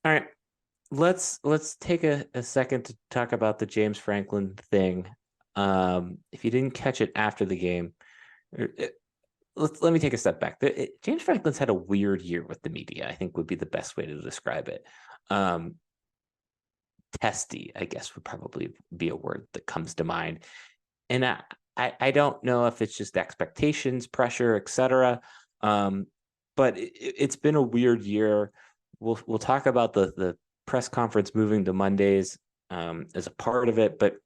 All right. Let's take a second to talk about the James Franklin thing. If you didn't catch it after the game, let me take a step back. James Franklin's had a weird year with the media, I think would be the best way to describe it. Um, Testy, I guess, would probably be a word that comes to mind. And I don't know if it's just expectations, pressure, etc. Um, but it's been a weird year. We'll talk about the press conference moving to Mondays as a part of it, but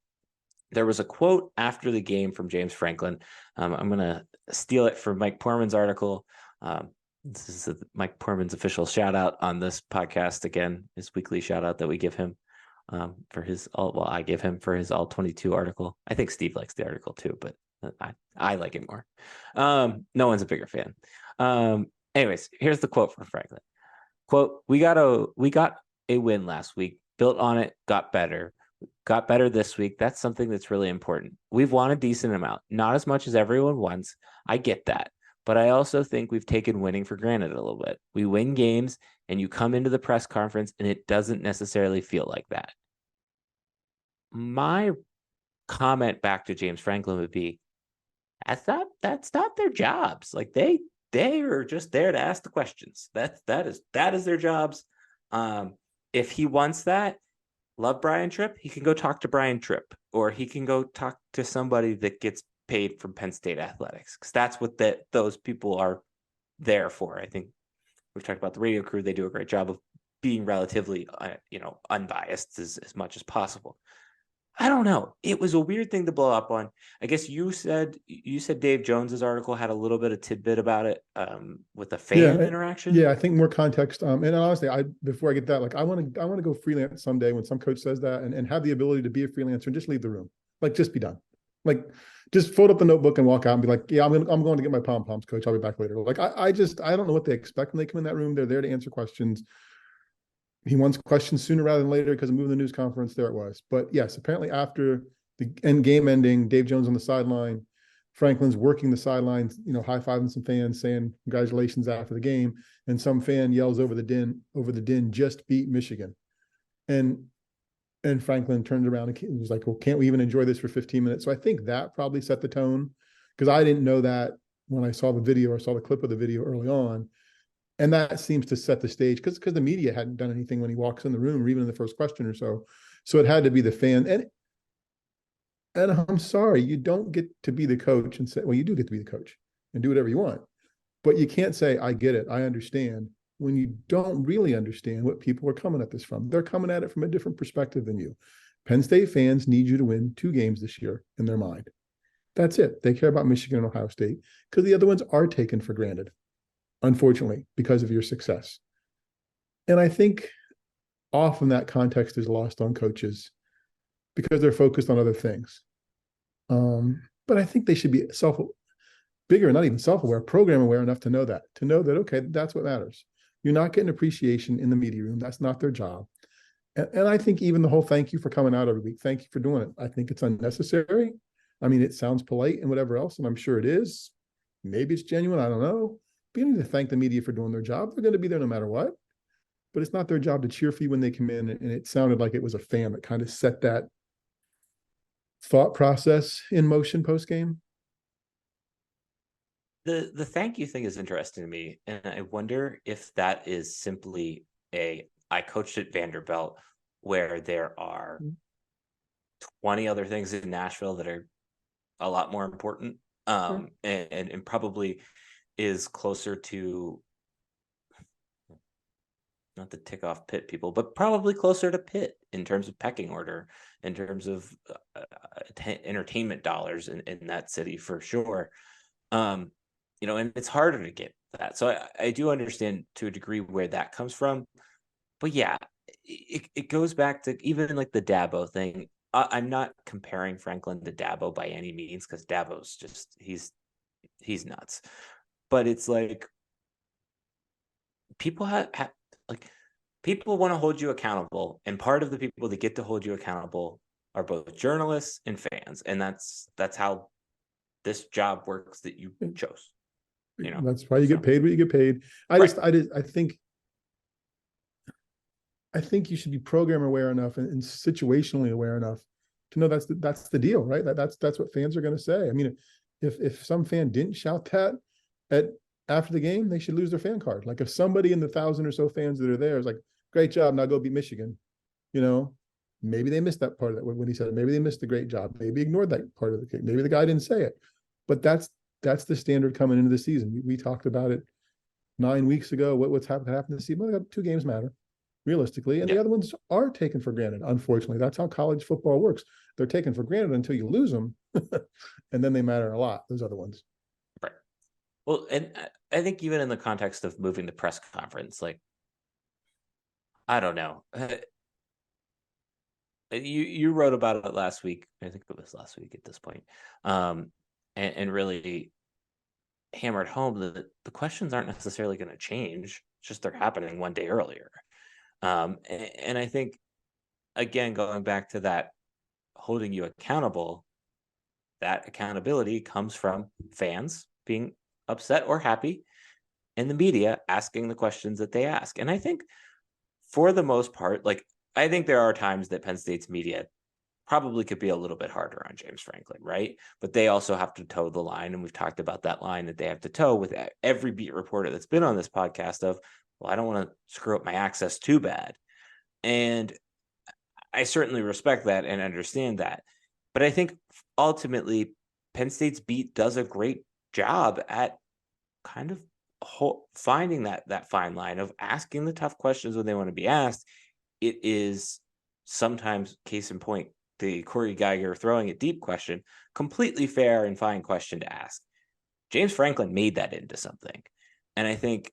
there was a quote after the game from James Franklin. I'm gonna steal it from Mike Porman's article. This is Mike Porman's official shout out on this podcast again, his weekly shout out that we give him for his all. Well, I give him for his all 22 article. I think Steve likes the article too, but I like it more. No one's a bigger fan. Anyways, here's the quote from Franklin. Quote, we got a win last week, built on it, got better this week. That's something that's really important. We've won a decent amount, not as much as everyone wants. I get that. But I also think we've taken winning for granted a little bit. We win games and you come into the press conference and it doesn't necessarily feel like that. My comment back to James Franklin would be that's not their jobs. Like they are just there to ask the questions. That is their jobs. If he wants that, love Brian Tripp, he can go talk to Brian Tripp, or he can go talk to somebody that gets paid from Penn State athletics, because that's what those people are there for. I think we've talked about the radio crew; they do a great job of being relatively, unbiased as much as possible. I don't know. It was a weird thing to blow up on. I guess you said Dave Jones's article had a little bit of tidbit about it with a Yeah, fan interaction. yeah. I think more context. And honestly, I before I get that, like I want to go freelance someday when some coach says that, and have the ability to be a freelancer and just leave the room, like just be done, like just fold up the notebook and walk out and be like, yeah, I'm going to get my pom poms, coach. I'll be back later. Like I don't know what they expect when they come in that room. They're there to answer questions. He wants questions sooner rather than later because of moving the news conference. There it was. But yes, apparently after the end game ending, Dave Jones on the sideline, Franklin's working the sidelines, high fiving some fans, saying congratulations after the game, and some fan yells over the din, just beat Michigan, and Franklin turned around and was like, well, can't we even enjoy this for 15 minutes? So I think that probably set the tone, because I didn't know that when I saw the video or saw the clip of the video early on, and that seems to set the stage because the media hadn't done anything when he walks in the room or even in the first question or so. So it had to be the fan. And I'm sorry, you don't get to be the coach and say, well, you do get to be the coach and do whatever you want. But you can't say, I get it, I understand, when you don't really understand what people are coming at this from. They're coming at it from a different perspective than you. Penn State fans need you to win 2 games this year in their mind. That's it. They care about Michigan and Ohio State because the other ones are taken for granted, unfortunately, because of your success. And I think often that context is lost on coaches because they're focused on other things. But I think they should be bigger, not even self-aware, program aware enough to know that, okay, that's what matters. You're not getting appreciation in the media room. That's not their job. And I think even the whole thank you for coming out every week, thank you for doing it, I think it's unnecessary. I mean, it sounds polite and whatever else, and I'm sure it is. Maybe it's genuine. I don't know. But you need to thank the media for doing their job. They're going to be there no matter what. But it's not their job to cheer for you when they come in. And it sounded like it was a fan that kind of set that thought process in motion post game. The thank you thing is interesting to me, and I wonder if that is simply I coached at Vanderbilt, where there are 20 other things in Nashville that are a lot more important, Sure. and probably is closer to, not to tick off Pitt people, but probably closer to Pitt in terms of pecking order, in terms of entertainment dollars in that city for sure. Um, and it's harder to get that. So I do understand to a degree where that comes from. But yeah, it goes back to even like the Dabo thing. I'm not comparing Franklin to Dabo by any means, because Dabo's just he's nuts. But it's like people have like people want to hold you accountable, and part of the people that get to hold you accountable are both journalists and fans, and that's how this job works that you chose. That's why you get So paid what you get paid. right. I think I think you should be program aware enough and situationally aware enough to know that's the deal, right? That's what fans are going to say. I mean, if some fan didn't shout that at after the game, they should lose their fan card. Like if somebody in the 1,000 or so fans that are there is like, great job, now go beat Michigan, you know, maybe they missed that part of that when he said it. Maybe they missed the great job. Maybe ignored that part of the kick. Maybe the guy didn't say it. But that's the standard coming into the season. We talked about it 9 weeks ago. What's happened this season? Well, they got 2 games matter, realistically, and the other ones are taken for granted. Unfortunately, that's how college football works. They're taken for granted until you lose them, and then they matter a lot. Those other ones. Right. Well, and I think even in the context of moving the press conference, like, I don't know. You wrote about it last week. I think it was last week at this point, and really hammered home that the questions aren't necessarily going to change. It's just they're happening one day earlier. And I think, again, going back to that holding you accountable, that accountability comes from fans being upset or happy and the media asking the questions that they ask. And I think for the most part, like, I think there are times that Penn State's media probably could be a little bit harder on James Franklin, right? But they also have to toe the line. And we've talked about that line that they have to toe with every beat reporter that's been on this podcast of, well, I don't want to screw up my access too bad. And I certainly respect that and understand that. But I think ultimately Penn State's beat does a great job at kind of finding that fine line of asking the tough questions when they want to be asked. It is sometimes, case in point, the Corey Geiger throwing a deep question, completely fair and fine question to ask. James Franklin made that into something. And I think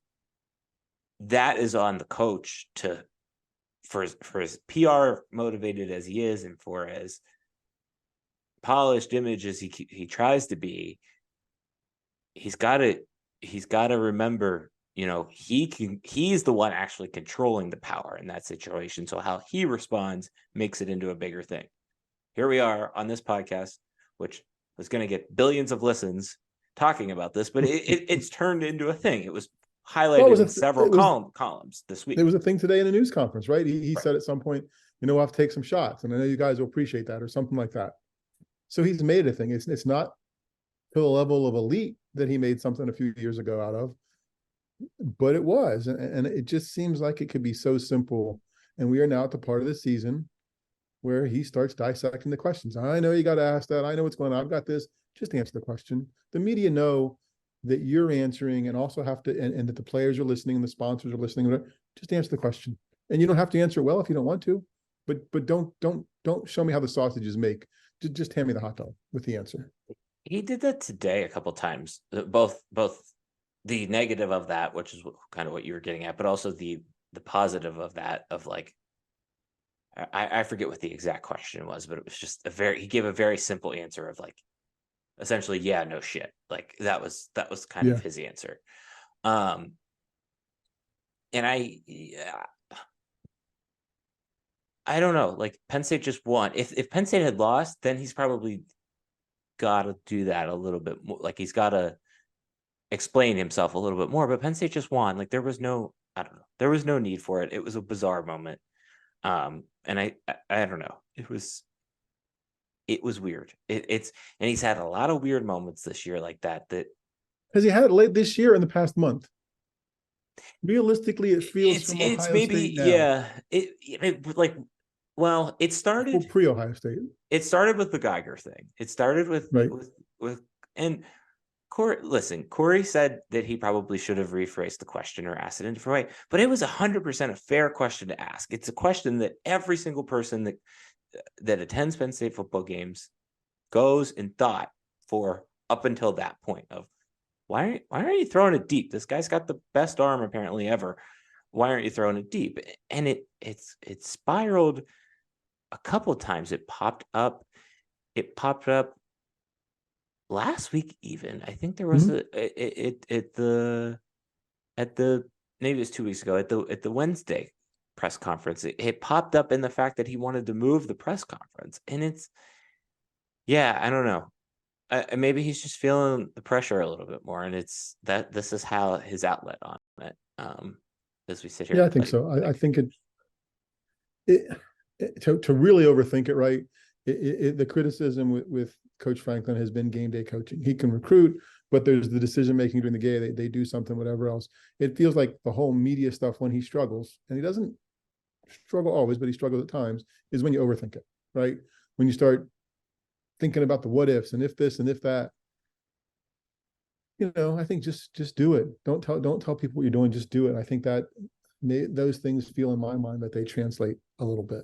that is on the coach to, for as PR motivated as he is, and for as polished image as he tries to be, he's got to remember, he's the one actually controlling the power in that situation. So how he responds makes it into a bigger thing. Here we are on this podcast, which was going to get billions of listens talking about this, but it's turned into a thing. It was highlighted in several columns this week. There was a thing today in a news conference, right? He said at some point, we'll have to take some shots, and I know you guys will appreciate that, or something like that. So he's made a thing. It's not to the level of elite that he made something a few years ago out of, but it was, and it just seems like it could be so simple. And we are now at the part of the season where he starts dissecting the questions. I know you got to ask that. I know what's going on. I've got this. Just answer the question. The media know that you're answering, and also have to, and that the players are listening and the sponsors are listening. Just answer the question, and you don't have to answer it well if you don't want to, but don't show me how the sausage is made. Just hand me the hot dog with the answer. He did that today a couple times, both the negative of that, which is kind of what you were getting at, but also the positive of that, of like, I forget what the exact question was, but it was just he gave a very simple answer of like, essentially, yeah, no shit. Like that was kind of his answer. And I don't know, like Penn State just won. If Penn State had lost, then he's probably got to do that a little bit more. Like he's got to explain himself a little bit more, but Penn State just won. Like there was no need for it. It was a bizarre moment. And I don't know. It was weird. And he's had a lot of weird moments this year like that. Has he had it late this year in the past month? Realistically, it feels from it's Ohio maybe State now. Yeah. It like, well, it started pre-Ohio State. It started with the Geiger thing. It started with and Corey said that he probably should have rephrased the question or asked it in a different way, but it was 100% a fair question to ask. It's a question that every single person that attends Penn State football games goes and thought for up until that point of, why aren't you throwing it deep? This guy's got the best arm apparently ever. Why aren't you throwing it deep? And it spiraled a couple of times. It popped up last week even. I think there was maybe it was 2 weeks ago at the Wednesday press conference. It popped up in the fact that he wanted to move the press conference, and I don't know. Maybe he's just feeling the pressure a little bit more, and it's that this is how his outlet on it. As we sit here, yeah, I think so. I think it. to really overthink it, right? The criticism with Coach Franklin has been game day coaching. He can recruit, but there's the decision making during the game. They do something, whatever else. It feels like the whole media stuff when he struggles, and he doesn't struggle always, but he struggles at times, is when you overthink it, right? When you start thinking about the what ifs and if this and if that. I think just do it. Don't tell people what you're doing. Just do it. I think that those things feel in my mind that they translate a little bit.